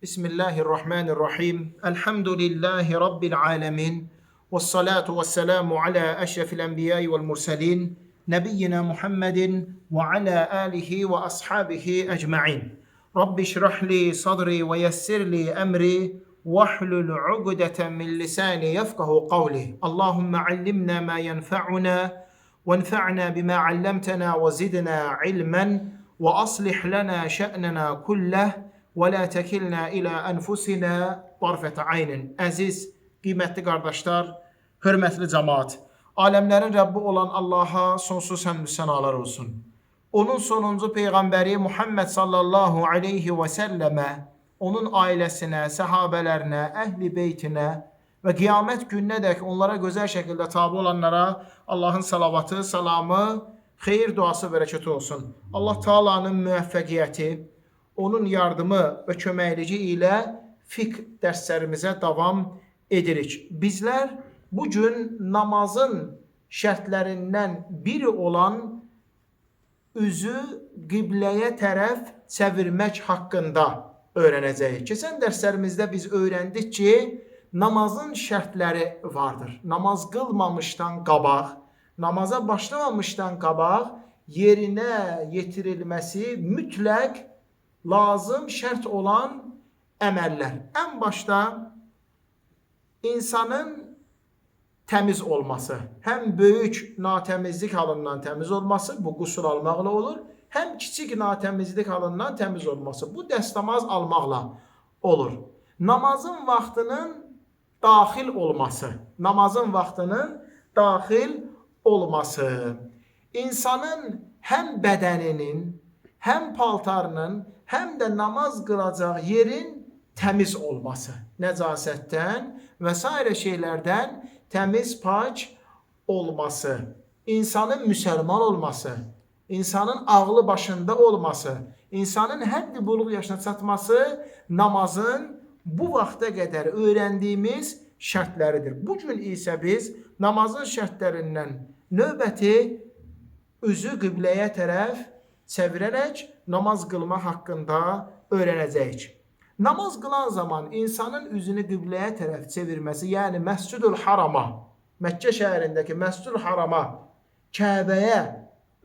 Bismillahirrahmanirrahim. Elhamdülillahi Rabbil alemin. Vessalatu vesselamu ala eşrefil enbiyai vel murselin. Nebiyyina Muhammedin ve ala alihi ve ashabihi ecma'in. Rabbi şrahli sadri ve yessirli emri. Vahlul ugdeten min lisani yefkahu kavli. Allahümme allimna ma yenfa'una. وانفعنا بما علمتنا وزدنا علما وأصلح لنا شأننا كله ولا تكلنا إلى أنفسنا طرفة عين. Əziz, qiymətli qardaşlar, hörmətli cəmaat, aləmlərin Rəbbi olan Allaha sonsuz həmd sənalar olsun. Onun sonuncu peyğəmbəri Muhammed sallallahu aleyhi və səlləmə, onun ailəsinə, səhabələrinə, əhli beytinə və qiyamət gününədək onlara gözəl şəkildə tabi olanlara Allahın salavatı, salamı, xeyir duası, bərəkəti olsun. Allah Taala'nın müvəffəqiyyəti, onun yardımı və köməkliyi ilə fiqh dərslərimizə davam edirik. Bizlər bugün namazın şərtlərindən biri olan üzü qibləyə tərəf çevirmək haqqında öyrənəcəyik. Keçən dərslərimizdə biz öyrəndik ki, namazın şərtləri vardır. Namaz qılmamışdan qabaq, namaza başlamamışdan qabaq yerinə yetirilməsi mütləq lazım, şərt olan əməllər. Ən başda insanın təmiz olması, həm böyük natəmizlik halından təmiz olması, bu qusul almaqla olur, həm kiçik natəmizlik halından təmiz olması, bu dəstəmaz almaqla olur. Namazın vaxtının daxil olması, namazın vaxtının daxil olması, insanın həm bədəninin, həm paltarının, həm də namaz qılacaq yerin təmiz olması, nəcasətdən və s. şeylərdən təmiz, pak olması, insanın müsəlman olması, insanın ağlı başında olması, insanın həddi buluğ yaşına çatması namazın bu vaxta qədər öyrəndiyimiz şərtləridir. Bugün isə biz namazın şərtlərindən növbəti üzü qibləyə tərəf çevirərək namaz qılma haqqında öyrənəcəyik. Namaz qılan zaman insanın üzünü qibləyə tərəf çevirməsi, yəni Məscidül Harama, Məkkə şəhərindəki Məscidül Harama, Kəbəyə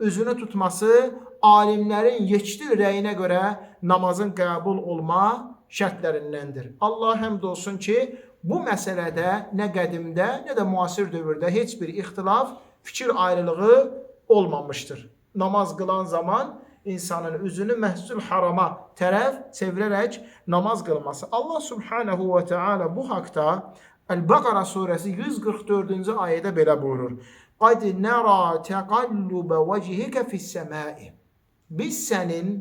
üzünü tutması alimlərin yekdil rəyinə görə namazın qəbul olma şərtlərindəndir. Allah həmd olsun ki, bu məsələdə nə qədimdə, nə də müasir dövrdə heç bir ixtilaf, fikir ayrılığı olmamışdır. Namaz qılan zaman insanın üzünü Məscidül Harama tərəf çevirərək namaz qılması. Allah Subhanahu və Teala bu haqda Əl-Bəqara surəsi 144-cü ayədə belə buyurur. Qad nara təqallubə vəcihikə fis-səmai. Biz sənin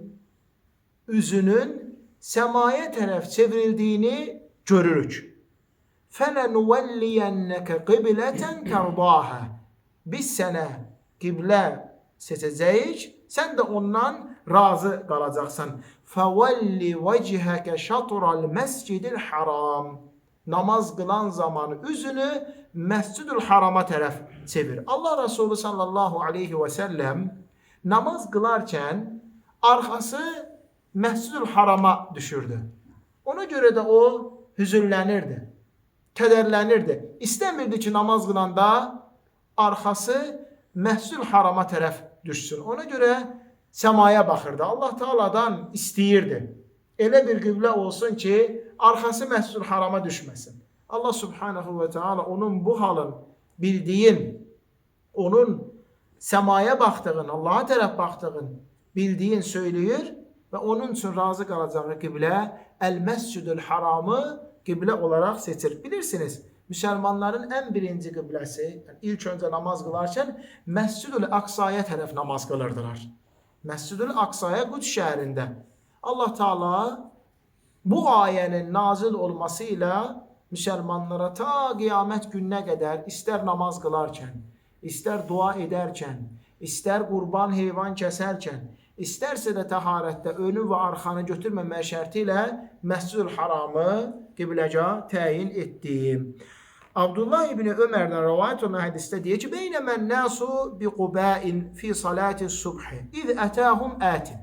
üzünün səmaya tərəf çevrildiyini görürük. Fələnuvælliyənnəkə qiblətən tərdaha. Biz sənə qiblə seçəcəyik, sən də ondan razı qalacaqsan. Fəvəlli vəcihəkə şatral məscidil haram. Namaz qılan zaman üzünü Məscidül Harama tərəf çevir. Allah Resulü sallallahu aleyhi və səlləm namaz qılarkən arxası Məscidül Harama düşürdü. Ona görə də o hüzünlənirdi, kədərlənirdi. İstəmirdi ki, namaz qılanda arxası Məscidül Harama tərəf düşsün. Ona görə səmaya baxırdı. Allah Taala'dan istəyirdi. Elə bir qiblə olsun ki, arxası Məscidül Harama düşməsin. Allah Subhanahu və Teala onun bu halın, bildiyin, onun səmaya baxdığın, Allah'a tərəf baxdığın bildiyin söyləyir və onun üçün razı qalacağı qiblə Əl-Məscidül Haramı qiblə olaraq seçir. Bilirsiniz, müsəlmanların ən birinci qibləsi, ilk öncə namaz qılarkən Məscidül Aqsaya tərəf namaz qılırdılar. Məscidül Aqsaya Quds şəhərində. Allah Taala bu ayənin nazil olması ilə müsəlmanlara ta qiyamət gününə qədər istər namaz qılarkən, istər dua edərkən, istər qurban heyvan kəsərkən, istərsə də təharətdə önü və arxanı götürməmək şərti ilə Məscidül Haramı qibləgah təyin etdi. Abdullah ibn Ömərdən rivayət olunan hədisdə deyir ki, Beynəmən nəsu bi Qubəin fi salati subhi İz ətəhum ətin.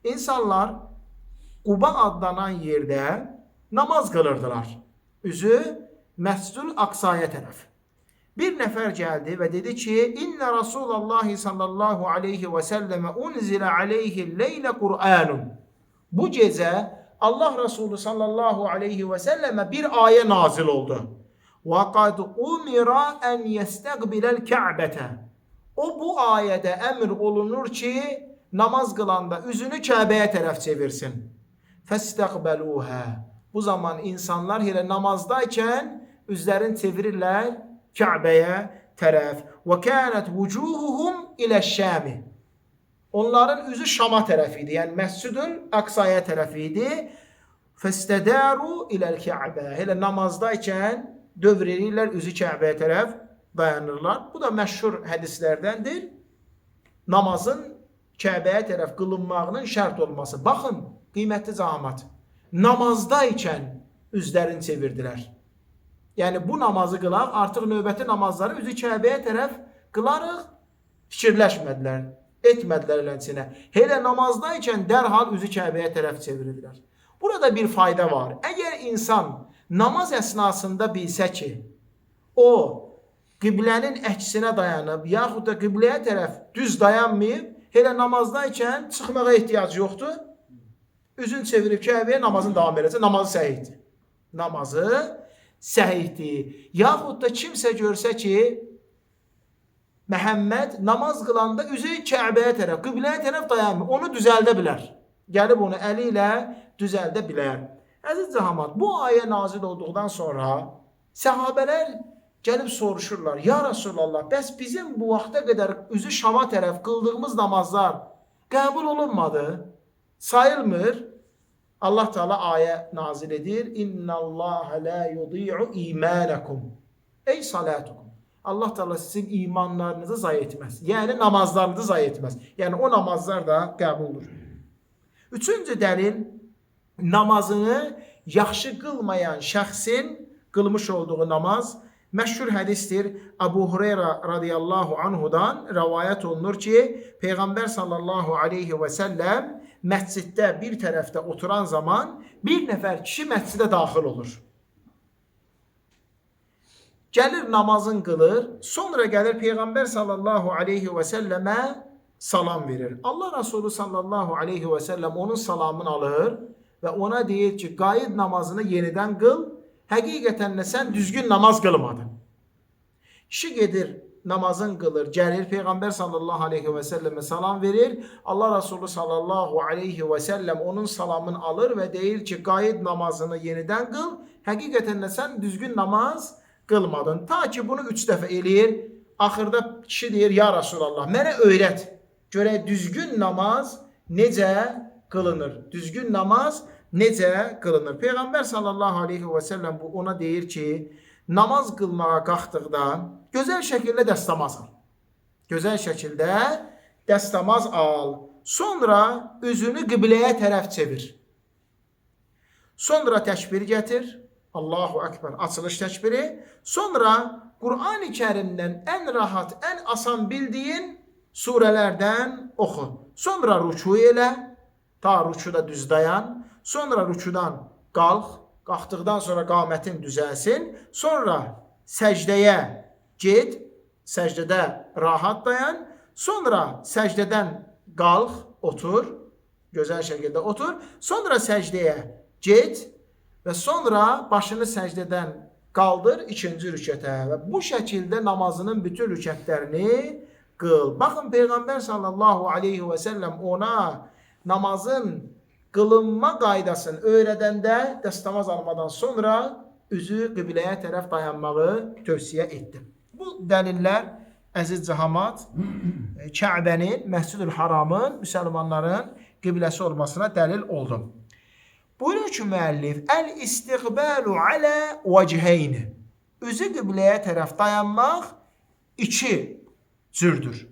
İnsanlar Quba adlanan yerdə namaz qılırdılar. Üzü Məscid-ül Aqsaya tərəf. Bir nəfər gəldi və dedi ki, İnne Resulullah sallallahu aleyhi və səlləmə unzilə aleyhi leylə Qur'anun. Bu gecə Allah Resulü sallallahu aleyhi və səlləmə bir ayə nazil oldu. Və qad umira ən yestəqbiləl Kə'bətə. O bu ayədə əmr olunur ki, namaz qılanda üzünü Kəbəyə tərəf çevirsin. Fəstəqbəluhə. Bu zaman insanlar elə namazdayken üzlərini çevirirlər Kəbəyə tərəf. Və kənət vücuhuhum iləş-Şəmi. Onların üzü Şama tərəf idi. Yəni Məscid-ül Aqsaya tərəf idi. Fəstədəru iləl-Kəbə. Elə namazdayken dövr edirlər, üzü Kəbəyə tərəf dayanırlar. Bu da məşhur hədislərdəndir. Namazın Kəbəyə tərəf qılınmağının şərt olması. Baxın, qiymətli cəmaət. Namazdayken üzlərini çevirdilər. Yəni bu namazı qılaq, artıq növbəti namazları üzü Kəbəyə tərəf qılarıq, fikirləşmədilər, etmədilər eləsinə. Elə namazdayken dərhal üzü Kəbəyə tərəf çevirdilər. Burada bir fayda var. Əgər insan namaz əsnasında bilsə ki, o qiblənin əksinə dayanıb, yaxud da qibləyə tərəf düz dayanmayıb, elə namazdayken çıxmağa ehtiyac yoxdur. Üzün çevirib Kəbəyə namazın davam edəcək. Namazı səhihdir. Namazı səhihdir. Yaxud da kimsə görsə ki, Məhəmməd namaz qılanda üzü Kəbəyə tərəf, qibləyə tərəf dayanmır. Onu düzəldə bilər. Gəlib onu əli ilə düzəldə bilər. Əziz cəmaət, bu ayə nazil olduqdan sonra səhabələr gəlib soruşurlar. Ya Resulallah, bəs bizim bu vaxta qədər üzü Şama tərəf qıldığımız namazlar qəbul olunmadı? Sayılmır. Allah Teala ayə nazil edir. İnnallaha la yudi'u imanakum. Ey salatukum. Allah Teala sizin imanlarınızı zayi etməz. Yəni namazlarınızı zayi etməz. Yəni o namazlar da qəbuldur. Üçüncü dəlil, namazını yaxşı qılmayan şəxsin qılmış olduğu namaz məşhur hədisdir. Abu Hureyra radiyallahu anhudan rəvayət olunur ki, Peyğəmbər sallallahu aleyhi və səlləm məsciddə bir tərəfdə oturan zaman bir nəfər kişi məscidə daxil olur. Gəlir namazın qılır, sonra gəlir Peyğəmbər sallallahu aleyhi və səlləmə salam verir. Allah Resulü sallallahu aleyhi və səlləm onun salamını alır və ona deyir ki, qayıd namazını yenidən qıl, həqiqətən də sən düzgün namaz qılmadın. Kişi gedir, namazın qılır, gəlir, Peyğəmbər sallallahu aleyhi və səlləmə salam verir. Allah Resulü sallallahu aleyhi və səlləm onun salamını alır və deyir ki, qayıd namazını yenidən qıl, həqiqətən də sən düzgün namaz qılmadın. Ta ki bunu 3 dəfə eləyir. Axırda kişi deyir, ya Resulallah, mənə öyrət. Görək, düzgün namaz necə qılınır? Düzgün namaz necə qılınır? Peyğəmbər sallallahu aleyhi və səlləm ona deyir ki, namaz qılmağa qalxdıqda gözəl şəkildə dəstəmaz al. Gözəl şəkildə dəstəmaz al. Sonra üzünü qibləyə tərəf çevir. Sonra təkbir gətir. Allahu Ekber, açılış təkbiri. Sonra Qur'an-ı Kərimdən ən rahat, ən asan bildiyin surələrdən oxu. Sonra rüku elə, ta rükuda düz dayan. Sonra rükudan qalx, qalxdıqdan sonra qamətin düzəlsin. Sonra səcdəyə get, səcdədə rahat dayan. Sonra səcdədən qalx, otur, gözəl şəkildə otur. Sonra səcdəyə get və sonra başını səcdədən qaldır ikinci rükətə və bu şəkildə namazının bütün rükətlərini qıl. Baxın, Peyğəmbər sallallahu aleyhi və səlləm ona namazın qılınma qaydasını öyrədəndə dəstəmaz almadan sonra üzü qibləyə tərəf dayanmağı tövsiyə etdi. Bu dəlillər, əziz cəmaət, Kəbənin, Məscid-ül Haramın müsəlmanların qibləsi olmasına dəlil oldu. Buyurur ki, müəllif, əl-istiqbalu alə vəciheyni. Üzü qibləyə tərəf dayanmaq iki cürdür.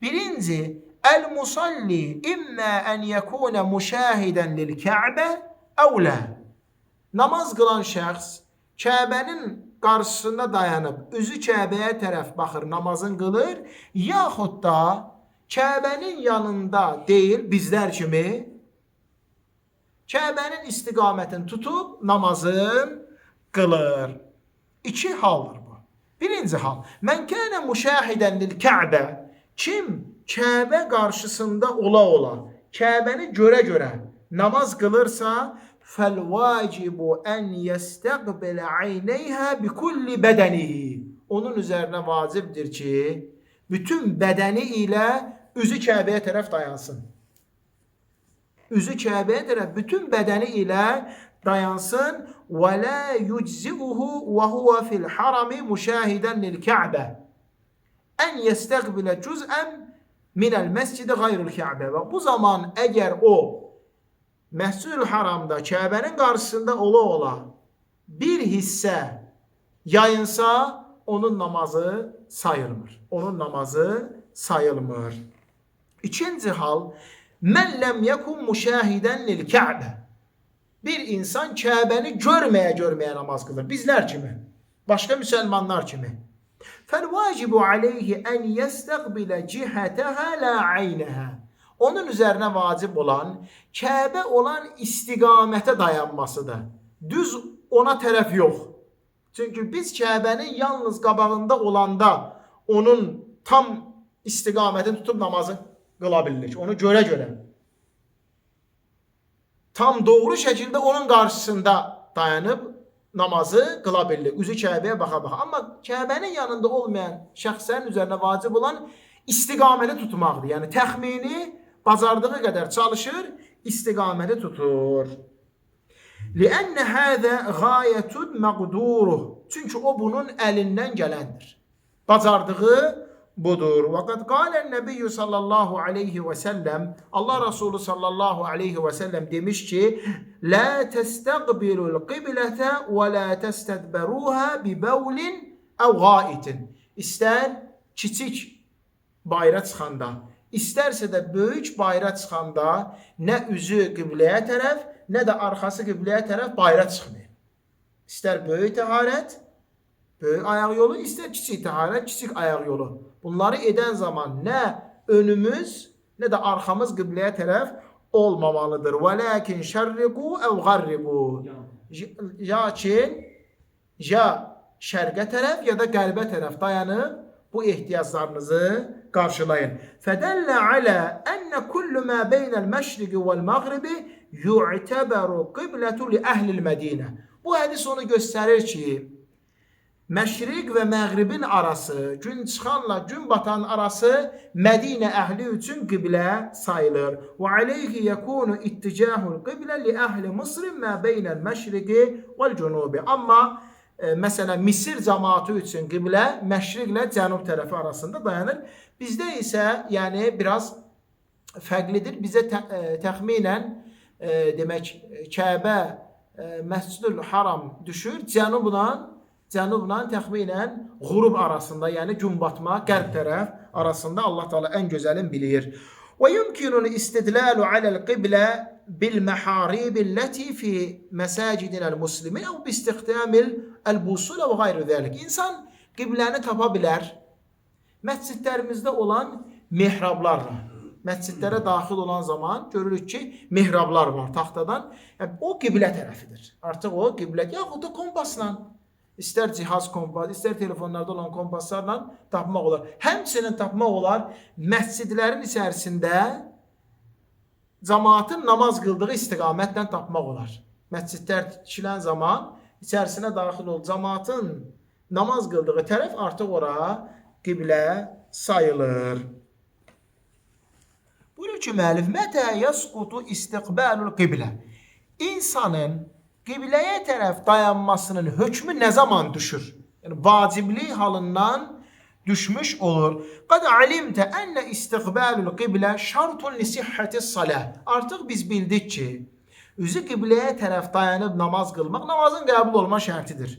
Birinci, əl-musalli immə ən yəkunə müşahidən lil-Kəbə əvlə. Namaz qılan şəxs Kəbənin qarşısında dayanıb, üzü Kəbəyə tərəf baxır, namazın qılır, yaxud da Kəbənin yanında deyil, bizlər kimi, Kəbənin istiqamətini tutub namazın qılır. İki haldır bu. Birinci hal. Mən kənə müşahidən lil Kəbə. Kim Kəbə qarşısında ola, Kəbəni görə namaz qılırsa, fəl-vacibu ən yəstəqbilə aynəyhə bi kulli bədənihi. Onun üzərinə vacibdir ki, bütün bədəni ilə üzü Kəbəyə tərəf dayansın. Üzü Kəbəyə tərəf bütün bədəni ilə dayansın. Və la yuczi'uhu və huve fil harami müşahidən lil Kəbə. Ən yəstəqbilə cüz'ən minəl məscidi qayrul Kəbə. Və bu zaman əgər o Məscid-ül Haramda Kəbənin qarşısında ola bir hissə yayınsa, onun namazı sayılmır. Onun namazı sayılmır. İkinci hal, mən ləm yəkun müşahidən lil Kəbə. Bir insan Kəbəni görməyə namaz qılır. Bizlər kimi, başqa müsəlmanlar kimi. Fəl-vacibu aleyhi ən yəstəqbilə cihətəhə la aynəhə. Onun üzərinə vacib olan, Kəbə olan istiqamətə dayanmasıdır. Düz ona tərəf yox. Çünki biz Kəbənin yalnız qabağında olanda onun tam istiqamətini tutub namazı qıla bilirik. Onu görə. Tam doğru şəkildə onun qarşısında dayanıb namazı qıla bilirik. Üzü Kəbəyə baxa. Amma Kəbənin yanında olmayan şəxslərin üzərinə vacib olan istiqaməti tutmaqdır. Yəni təxmini bacardığı qədər çalışır, istiqaməti tutur. لِأَنَّ هَذَا غَايَةٌ مَقْدُورُهُ. Çünki o bunun əlindən gələndir. Bacardığı budur. وَقَدْ قَالَ النَّبِيُّ sallallahu aleyhi ve sellem, Allah Resulü sallallahu aleyhi ve sellem demiş ki, لَا تَسْتَقْبِلُوا الْقِبْلَةَ وَلَا تَسْتَدْبَرُوهَا بِبَوْلٍ اَوْ غَائِتٍ. İstər kiçik bayra çıxanda, İstərsə də böyük bayra çıxanda nə üzü qibləyə tərəf, nə də arxası qibləyə tərəf bayra çıxmır. İstər böyük təharət, böyük ayaq yolu, istər kiçik təharət, kiçik ayaq yolu. Bunları edən zaman nə önümüz, nə də arxamız qibləyə tərəf olmamalıdır. وَلَكِنْ شَرِّقُوا اَوْ غَرِّبُوا. Ya şərqə tərəf, ya da qərbə tərəf dayanıb bu ehtiyaclarınızı qarşılayın. فَدَلَّ عَلَى أَنَّ كُلُّ مَا بَيْنَ الْمَشْرِقِ وَالْمَغْرِبِ يُعْتَبَرُ قِبْلَةُ لِأَهْلِ الْمَدِينَ. Bu hədis onu göstərir ki, məşriq və məğribin arası, gün çıxanla gün batan arası Mədinə əhli üçün qiblə sayılır. وَعَلَيْهِ يَكُونُ اِتِّجَاهُ الْقِبْلَ لِأَهْلِ مِصْرٍ مَا بَيْنَ الْمَشْرِقِ وَالْجُنُوبِ. Amma məsələn, Misir cəmaatı üçün qiblə məşriqlə cənub tərəfi arasında dayanır. Bizdə isə yəni biraz fərqlidir. Bizə təxminən demək Kəbə Məscid-ül Haram düşür cənubla təxminən qurub arasında, yəni gün batma qərb tərəf arasında. Allah Teala ən gözəlini bilir. Və yumkinul istidlalu alal qiblə bil maharib allati fi masacidinal muslimin ev bi istihdamil al-busul və qeyri zalik. İnsan qibləni tapa bilər məscidlərimizdə olan mihrablarla. Məscidlərə daxil olan zaman görürük ki, mihrablar var taxtadan. Yəni, o qiblə tərəfidir. Artıq o qiblə, yaxud da kompasla, istər cihaz kompas, istər telefonlarda olan kompaslarla tapmaq olar. Həmçinin tapmaq olar məscidlərin içərisində cəmaatın namaz qıldığı istiqamətlə tapmaq olar. Məscidlər tikilən zaman içərisinə daxil ol, cəmaatın namaz qıldığı tərəf artıq ora qiblə sayılır. Buyurur ki, müəllif, mətə yəsqutu istiqbalul qiblə. İnsanın qibləyə tərəf dayanmasının hökmü nə zaman düşür? Yəni, vaciblik halından düşmüş olur. Qad alimtə ənə istiqbalul qiblə şartun li sihhətis salah. Artıq biz bildik ki, üzü qibləyə tərəf dayanıb namaz qılmaq namazın qəbul olma şərtidir.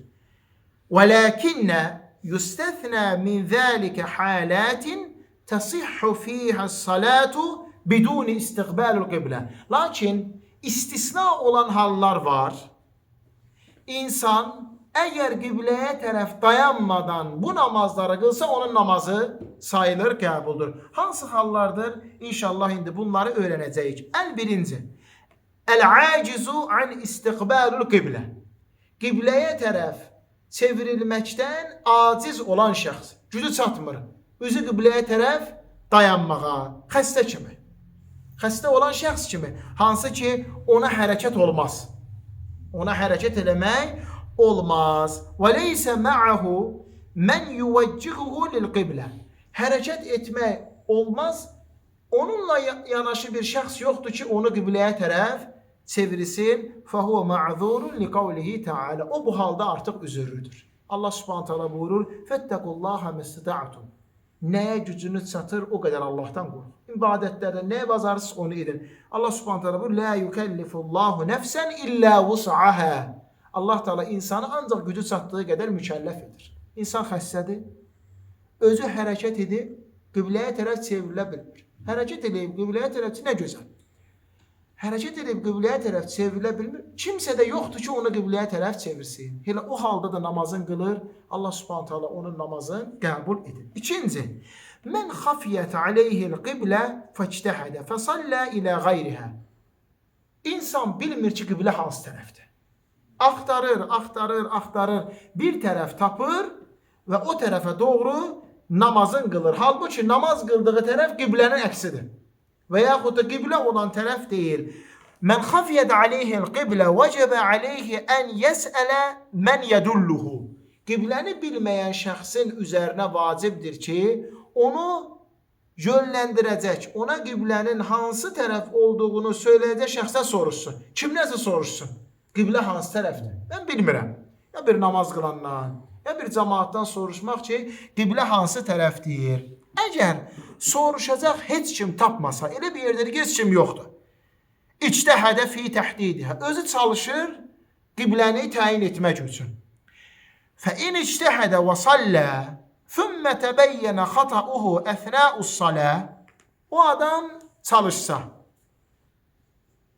Vələkinnə yustəthnə min zəlikə halətin təsihhu fiyhə salatu biduni istiqbalul qiblə. Lakin istisna olan hallar var. İnsan əgər qibləyə tərəf dayanmadan bu namazları qılsa onun namazı sayılır, qəbuldur. Hansı hallardır? İnşallah indi bunları öyrənəcəyik. Birinci, El-acizu an istiqbalul qiblə. Qibləyə tərəf çevrilməkdən aciz olan şəxs. Gücü çatmır. Üzü qibləyə tərəf dayanmağa. Xəstə kimi. Xəstə olan şəxs kimi. Hansı ki ona hərəkət olmaz. Ona hərəkət eləmək olmaz. Və leysə ma'ahu mən yuvəccihuhu lil-qiblə. Hərəkət etmək olmaz. Onunla yanaşı bir şəxs yoxdur ki, onu qibləyə tərəf çevirsin. Fəhuvə ma'zurun liqavlihi ta'ala. O bu halda artıq üzürlüdür. Allah Subhanahu taala buyurur: "Fettekullaha mesta'tum." Nəyə gücünüz çatır, o qədər Allahdan qorxun. İbadətlərdə nəyə bacarırsınız, onu edin. Allah Subhanahu taala buyurur: "La yukellifullahu nefsen illa vus'aha." Allah Teala insanı ancaq gücü çatdığı qədər mükəlləf edir. İnsan xəstədir. Özü hərəkət edib qibləyə tərəf çevrilə bilmir. Hərəkət edib qibləyə tərəf nə gözəl. Hərəkət edib qibləyə tərəf çevrilə bilmir. Kimsə də yoxdur ki, onu qibləyə tərəf çevirsin. Elə o halda da namazın qılır. Allah Subhanahu taala onun namazını qəbul edir. İkinci, men xafiyət aleyhil qiblə fəctəhədə fəsallə ilə qayrihə. İnsan bilmir ki, qiblə hansı tərəfdir. Axtarır. Bir tərəf tapır və o tərəfə doğru namazın qılır. Halbuki namaz qıldığı tərəf qiblənin əksidir. Və yaxud da qiblə olan tərəf deyil. Mən xafiyət aleyhil qiblə vəcəbə aleyhi ən yəsələ mən yədulluhu. Qibləni bilməyən şəxsin üzərinə vacibdir ki, onu yönləndirəcək, ona qiblənin hansı tərəf olduğunu söyləyəcək şəxsə soruşsun. Kim nəsə soruşsun? Qiblə hansı tərəfdir? Mən bilmirəm. Ya bir namaz qılandan, ya bir cəmaatdan soruşmaq ki, qiblə hansı tərəfdir? Əgər soruşacaq heç kim tapmasa, elə bir yerdə heç kim yoxdur. İctəhədə fi təhdidihə. Özü çalışır qibləni təyin etmək üçün. Fə in ictəhədə və sallə thumma təbəyyənə xatauhu əsnəus-salə. O adam çalışsa,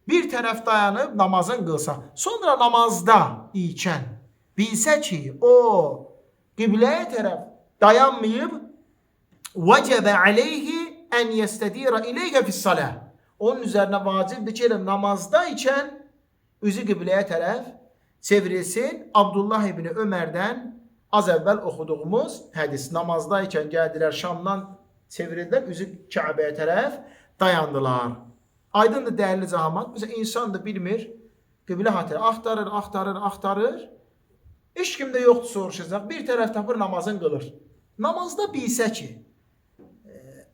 bir tərəf dayanıb namazın qılsa, sonra namazda ikən bilsə ki, o qibləyə tərəf dayanmayıb, vəcəbə aleyhi ən yəstədirə ileyhə fis-salə. Onun üzərinə vacibdir ki, namazda ikən üzü qibləyə tərəf çevrilsin. Abdullah ibn Ömərdən az əvvəl oxuduğumuz hədis. Namazda ikən gəldilər, Şamdan çevrildilər, üzü Kəbəyə tərəf dayandılar. Aydındır dəyərli cəmaət. Məsələn, insan da bilmir, qiblə hatırı axtarır. Heç kim də yoxdur soruşacaq. Bir tərəf tapır, namazın qılır. Namazda bilsə ki,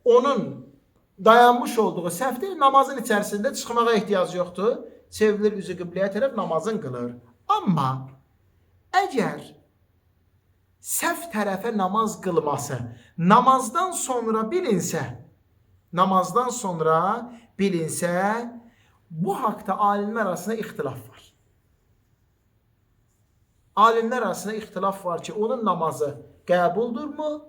onun dayanmış olduğu səhvdir, namazın içərisində çıxmağa ehtiyac yoxdur. Çevrilir üzü qibləyə tərəf, namazın qılır. Amma əgər səhv tərəfə namaz qılması namazdan sonra bilinsə, bu haqda alimlər arasında ixtilaf var. Alimlər arasında ixtilaf var ki, onun namazı qəbuldurmu?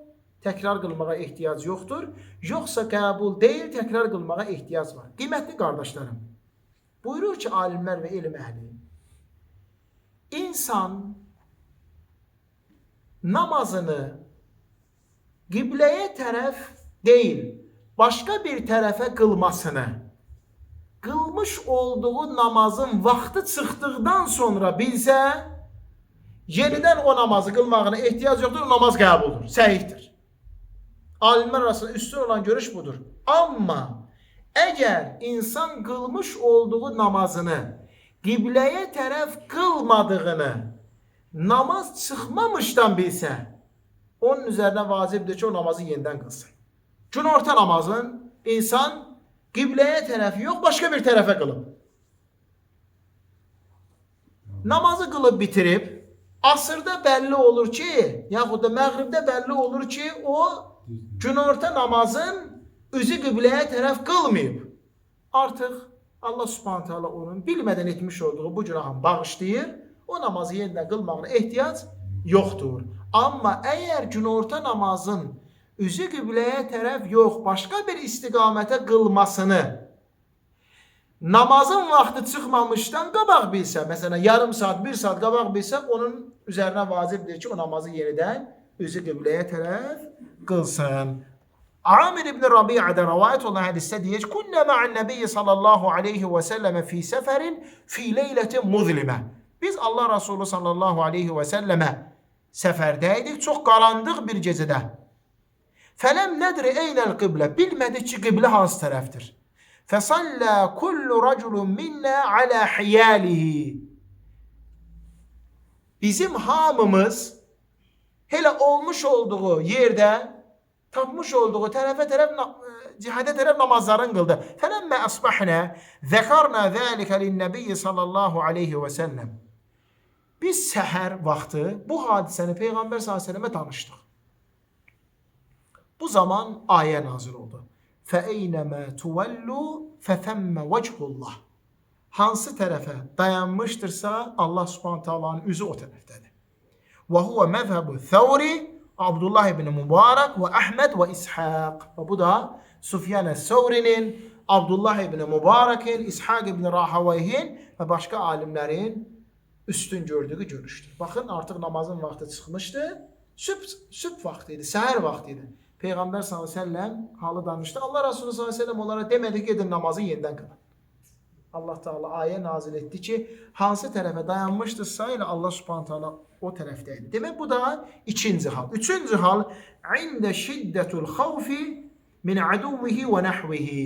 Təkrar qılmağa ehtiyac yoxdur. Yoxsa qəbul deyil, təkrar qılmağa ehtiyac var. Qiymətli qardaşlarım, buyurur ki, alimlər və elm əhli, insan namazını qibləyə tərəf deyil, başqa bir tərəfə qılmasını, qılmış olduğu namazın vaxtı çıxdıqdan sonra bilsə, yenidən o namazı qılmağına ehtiyac yoxdur, o namaz qəbuldur, səhihdir. Alimlər arasında üstün olan görüş budur. Amma əgər insan qılmış olduğu namazını qibləyə tərəf qılmadığını namaz çıxmamışdan bilsə, onun üzərinə vacibdir ki, o namazı yenidən qılsın. Günorta namazın insan qibləyə tərəf yox, başqa bir tərəfə qılıb. Namazı qılıb bitirib, asırda bəlli olur ki, yaxud da məğribdə bəlli olur ki, o günorta namazın üzü qibləyə tərəf qılmayıb. Artıq Allah Subhanahu taala onun bilmədən etmiş olduğu bu günahını bağışlayır, o namazı yenidən qılmağına ehtiyac yoxdur. Amma əgər günorta namazın üzü qibləyə tərəf yox, başqa bir istiqamətə qılmasını namazın vaxtı çıxmamışdan qabaq bilsə, məsələn, yarım saat, 1 saat qabaq bilsə, onun üzərinə vacibdir ki, o namazı yenidən üzü qibləyə tərəf qılsın. Amir ibn Rabi'ədə rəvayət olan hədisdə deyir ki, "Kunnə ma'an Nəbiyyi sallallahu alayhi və səlləmə fi səfərin fi leylətin muzlimə." Biz Allah Rasulü sallallahu alayhi və səlləmə səfərdəydik, çox qaranlıq bir gecədə. Fələm nədri eynəl qiblə, bilmədik ki, qiblə hansı tərəfdir. Fəsallə kullu raculun minnə alə hiyəlihi. Bizim hamımız elə olmuş olduğu yerdə, tapmış olduğu cihədə tərəf namazların qıldı. Fələmmə əsbəhnə zəkarnə zəlikə linnəbiyyə sallallahu aleyhi və səlləm. Biz səhər vaxtı bu hadisəni Peyğəmbər s.ə.və danışdıq. Bu zaman ayə nazil oldu. فَاَيْنَمَا تُوَلُّوا فَثَمَّ وَجْهُ اللّٰهِ. Hansı tərəfə dayanmışdırsa Allah subhanahu ta'alanın üzü o tərəfdədir. وَهُوَ مَذْهَبُ الثَّوْرِ Abdullah ibn Mübarək və Əhməd və İshaq. Və bu da Sufyan el-Səvrinin, Abdullah ibn Mübarəkin, İshaq ibn Rahavayhin və başqa alimlərin üstün gördüyü görüşdür. Baxın, artıq namazın vaxtı çıxmışdı. Sübh vaxtı idi, səhər vaxtı idi. Peyğəmbər s.ə.v halı danışdı. Allah Resulü s.ə.v onlara demədi ki, edin namazı yenidən qılın. Allah Teala ayə nazil etdi ki, hansı tərəfə dayanmışdırsa ilə Allah Subhanahu Teala o tərəfdəydi. Demək bu da ikinci hal. Üçüncü hal, ində şiddətul xavfi min aduvihi və nəhvihi.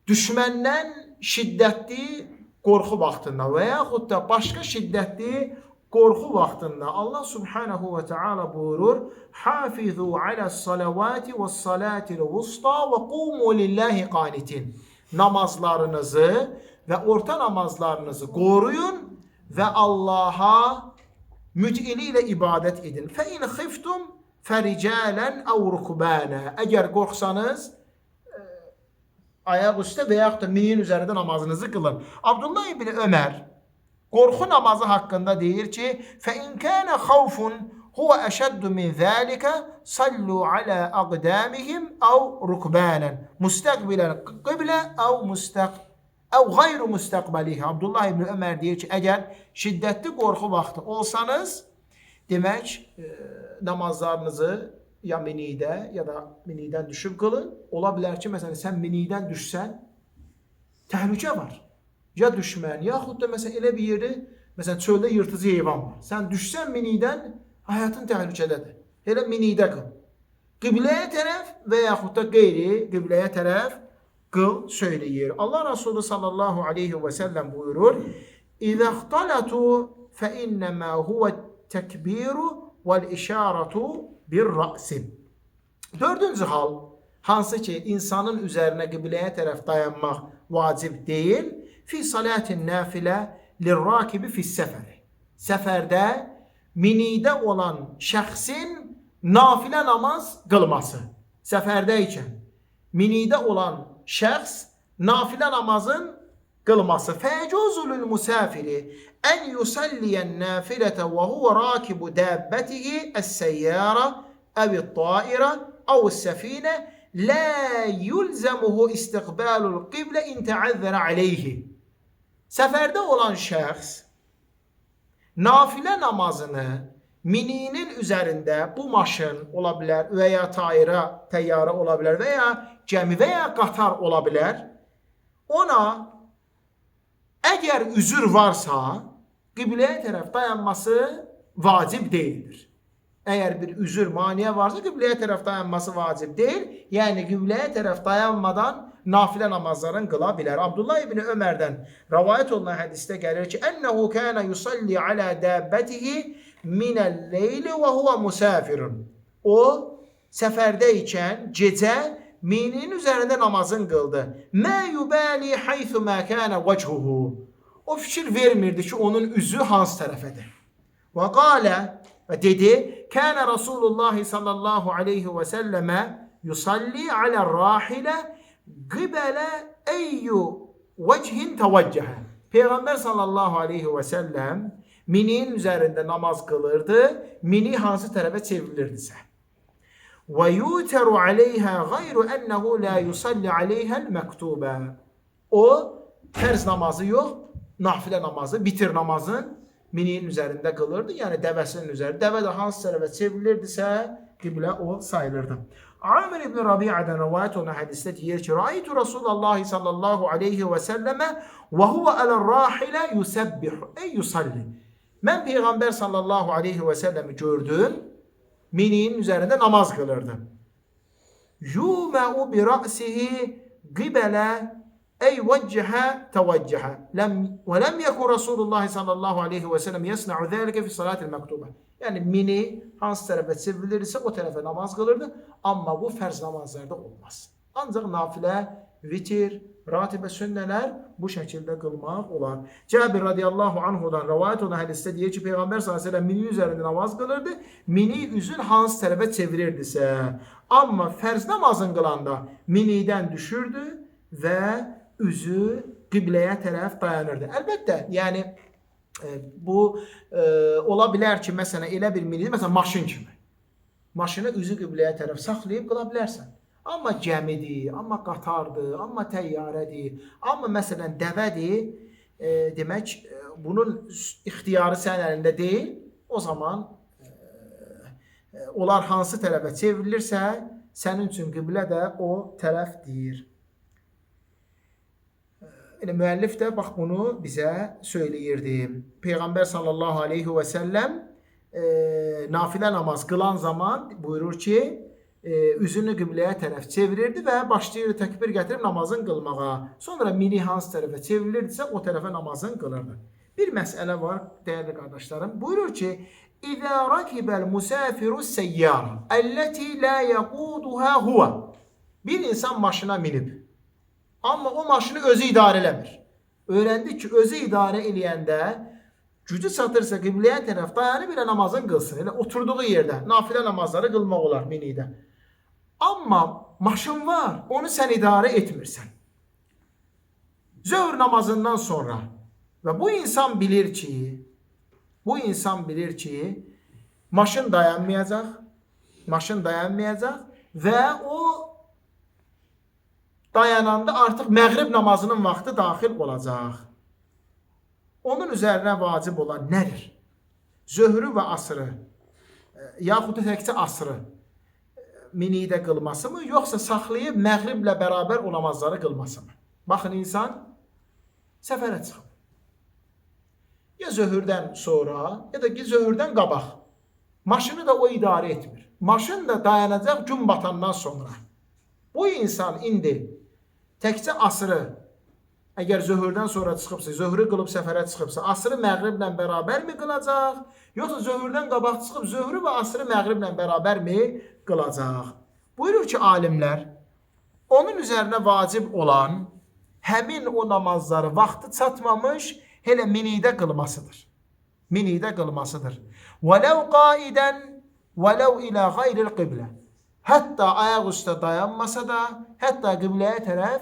Düşməndən şiddətli qorxu vaxtında və yaxud da başqa şiddətli qorxu vaxtında Allah Subhanahu və Teala buyurur: "Hafizu alas-salavati was-salatil-wusta və qumu lillahi qanitin." Namazlarınızı və orta namazlarınızı qoruyun və Allaha mütili ilə ibadət edin. Fə in xiftum fəricalən əv rukbanə. Əgər qorxsanız ayaq üstə və yaxud da minin üzərində namazınızı qılın. Abdullah ibn Ömər qorxu namazı haqqında deyir ki, fə in kənə xavfun huvə əşəddu min zəlikə sallu alə əqdəmihim əv rukbanən müstəqbilən qiblə əv qayru müstəqbəlihə. Abdullah ibn Ömər deyir ki, əgər şiddətli qorxu vaxtı olsanız, demək namazlarınızı ya minidə ya da minidən düşüb qılın. Ola bilər ki, məsələn, sən minidən düşsən, təhlükə var. Ya düşmən, yaxud da məsələn elə bir yeri, məsələn çöldə yırtıcı heyvan var. Sən düşsən minidən, həyatın təhlükədədir. Elə minidə qıl. Qibləyə tərəf və yaxud da qeyri qibləyə tərəf qıl söyləyir. Allah Resulü sallallahu aleyhi və səlləm buyurur: "İzə ixtalatu fə innəmə huvə təkbiru vəl-işaratu bir-rəsi." Dördüncü hal, hansı ki insanın üzərinə qibləyə tərəf dayanmaq vacib deyil, fi salatin nafilə lirrakibi fis-səfəri. Səfərdə minidə olan şəxsin nafilə namaz qılması. Səfərdəykən minidə olan şəxs nafilə namazın qılması. Fəyəcuzul musafiri ən yusalliyən nafilətə və huvə rakibu dəbbətihi əs-səyyara əv-i-taira əv-i-səfinə la yulzəmuhu istiqbalul qiblə in təəzzərə aleyhi. Səfərdə olan şəxs nafilə namazını mininin üzərində, bu maşın ola bilər və ya təyyarə ola bilər və ya gəmi və ya qatar ola bilər, ona əgər üzür varsa qibləyə tərəf dayanması vacib deyildir. Əgər bir üzür, maniyə varsa qibləyə tərəf dayanması vacib deyil. Yəni qibləyə tərəf dayanmadan nafilə namazların qıla bilər. Abdullah ibn Ömərdən rəvayət olunan hədisdə gəlir ki, "Ənəhu kənə yusalli alə dəbbətihi minəl-leyli və huvə musafirun." O, səfərdə ikən gecə minin üzərində namazın qıldı. "Mə yubəli haythu mə kənə vəchuhu." O fikir vermirdi ki, onun üzü hansı tərəfədir. Və qalə, və dedi, "Kənə Rasulullah sallallahu aleyhi və səlləmə yusalli alə-rahilə qibələ eyyü vəchihin təvəccəhə." Peyğəmbər sallallahu aleyhi və səlləm minin üzərində namaz qılırdı, mini hansı tərəfə çevrilirdisə. Və yutəru aleyhə qayru ənəhu la yusalli aleyhəl məktubə. O, fərz namazı yox, nafilə namazı, bitir namazın minin üzərində qılırdı, yəni dəvəsinin üzərində. Dəvə də hansı tərəfə çevrilirdisə, qiblə o sayılırdı. Amir ibn Rabi'adan rivayet olan hadisdə deyir ki, Ra'aytu Rasulullah sallallahu aleyhi ve selleme ve huve alel-rahile yusebbihu ey yusalli. Mən Peyğəmbər sallallahu aleyhi ve sellemi gördüm, mininin üzərində namaz qılırdı. Yuma'u bi ra'sihi qibele ey vecceha tevecceha. Ve lem yekun Rasulullah sallallahu aleyhi ve sellem yesna'u zâlike fi salatil mektube. Yani mini hansı tərəfə çevrilirsə o tərəfə namaz qılırdı. Amma bu fərz namazlarda olmaz. Ancaq nafilə, vitir, ratibə sünnələr bu şəkildə qılmaq olar. Cabir radiyallahu anhudan rivayet olan hədisdə deyir ki, Peyğəmbər sallallahu əleyhi və səlləm mini üzərində namaz qılırdı. Mini üzün hansı tərəfə çevirirdisə, amma fərz namazın qılanda minidən düşürdü və üzü qibləyə tərəf dayanırdı. Əlbəttə, yəni bu ola bilər ki, məsələn elə bir mini, məsələn maşın kimi. Maşını üzü qibləyə tərəf saxlayıb qıla bilərsən. Amma gəmidir, amma qatardır, amma təyyarədir, amma məsələn dəvədir, demək bunun ixtiyarı sənin əlində deyil. O zaman onlar hansı tərəfə çevrilirsə, sənin üçün qiblə də o tərəfdir. Yəni müəllif də bax bunu bizə söyləyirdi. Peyğəmbər sallallahu aleyhi və səlləm nafilə namaz qılan zaman buyurur ki, üzünü qibləyə tərəf çevirirdi və başlayırdı təkbir gətirib namazın qılmağa. Sonra mini hansı tərəfə çevrilirdisə o tərəfə namazın qılırdı. Bir məsələ var dəyərli qardaşlarım. Buyurur ki, İzə rakibəl musafiru səyyara əlləti lə yəquduhə huvə. Bir insan maşına minib. Amma o maşını özü idarə eləmir. Öyrəndi ki, özü idarə eləyəndə gücü çatırsa qibləyə tərəf dayanıb ilə namazın qılsın. Elə oturduğu yerdə nafilə namazları qılmaq olar minidə. Amma maşın var, onu sən idarə etmirsən. Zöhr namazından sonra və bu insan bilir ki, maşın dayanmayacaq və o dayananda artıq məğrib namazının vaxtı daxil olacaq. Onun üzərinə vacib olan nədir? Zöhrü və asrı, yaxud da təkcə asrı minidə qılması mı, yoxsa saxlayıb məğriblə bərabər o namazları qılması mı? Baxın, insan səfərə çıxıb. Ya zöhrdən sonra, ya da ki zöhrdən qabaq. Maşını da o idarə etmir. Maşın da dayanacaq gün batandan sonra. Bu insan indi təkcə asrı, əgər zöhrdən sonra çıxıbsa, zöhrü qılıb səfərə çıxıbsa, asrı məğriblə bərabər mi qılacaq? Yoxsa zöhrdən qabaq çıxıb, zöhrü və asrı məğriblə bərabər mi qılacaq? Buyurur ki, alimlər, onun üzərinə vacib olan həmin o namazları vaxtı çatmamış, elə minidə qılmasıdır. Minidə qılmasıdır. وَلَوْ قَائِدًا وَلَوْ إِلَى غَيْرِ الْقِبْلَةِ. Hətta ayaq üstə dayanmasa da, hətta qibləyə tərəf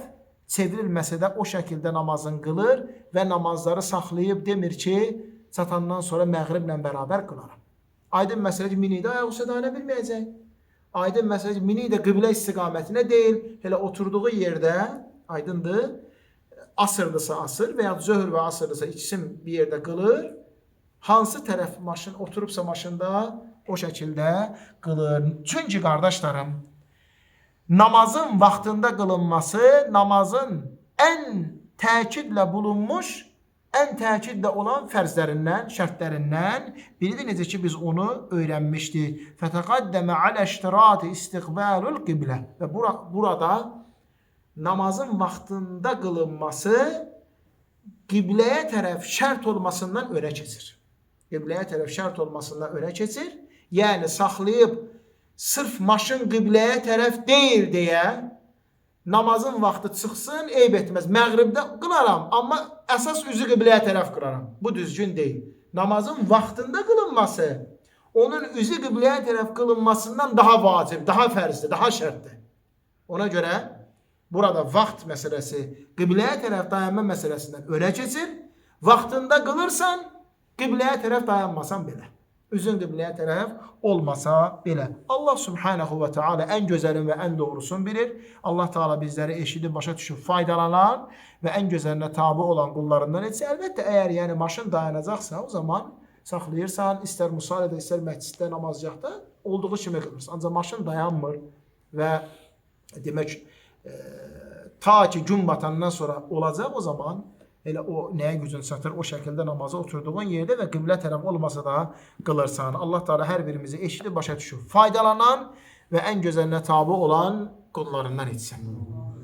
çevrilməsə də o şəkildə namazın qılır və namazları saxlayıb demir ki, çatandan sonra məğriblə bərabər qılaram. Aydın məsələ ki, minidə ayaq üstə dayana bilməyəcək. Aydın məsələ ki, minidə qiblə istiqamətinə deyil, elə oturduğu yerdə, aydındır, asırdısa asır və ya zöhr və asırdısa ikisini bir yerdə qılır. Hansı tərəf maşın oturubsa maşında o şəkildə qılır. Çünki qardaşlarım, namazın vaxtında qılınması namazın ən təkidlə bulunmuş, ən təkidlə olan fərzlərindən, şərtlərindən biridir. Necə ki, biz onu öyrənmişdik. Fətəqəddəmə alə-iştirati istiqbəlul qiblə. Və burada namazın vaxtında qılınması qibləyə tərəf şərt olmasından önə keçir. Qibləyə tərəf şərt olmasından önə keçir. Yəni, saxlayıb sırf maşın qibləyə tərəf deyil deyə namazın vaxtı çıxsın, eyb etməz. Məğribdə qılaram, amma əsas üzü qibləyə tərəf qılaram. Bu düzgün deyil. Namazın vaxtında qılınması, onun üzü qibləyə tərəf qılınmasından daha vacib, daha fərzdir, daha şərtdir. Ona görə burada vaxt məsələsi qibləyə tərəf dayanma məsələsindən önə keçir. Vaxtında qılırsan, qibləyə tərəf dayanmasan belə. Üzün qibləyə tərəf olmasa belə. Allah subhanahu və teala ən gözəlin və ən doğrusunu bilir. Allah Teala bizləri eşidib, başa düşüb faydalanan və ən gözəlinə tabi olan qullarından etsə, əlbəttə əgər yəni maşın dayanacaqsa, o zaman saxlayırsan, istər musalədə, istər məsciddə, namazcaqda olduğu kimi qılırsan. Ancaq maşın dayanmır və demək ta ki gün batandan sonra olacaq, o zaman elə o nəyə gücün çatır, o şəkildə namaza oturduğun yerdə və qiblə tərəf olmasa da qılırsan. Allah Teala hər birimizi eşidib başa düşür, faydalanan və ən gözəlinə tabi olan qullarından etsin.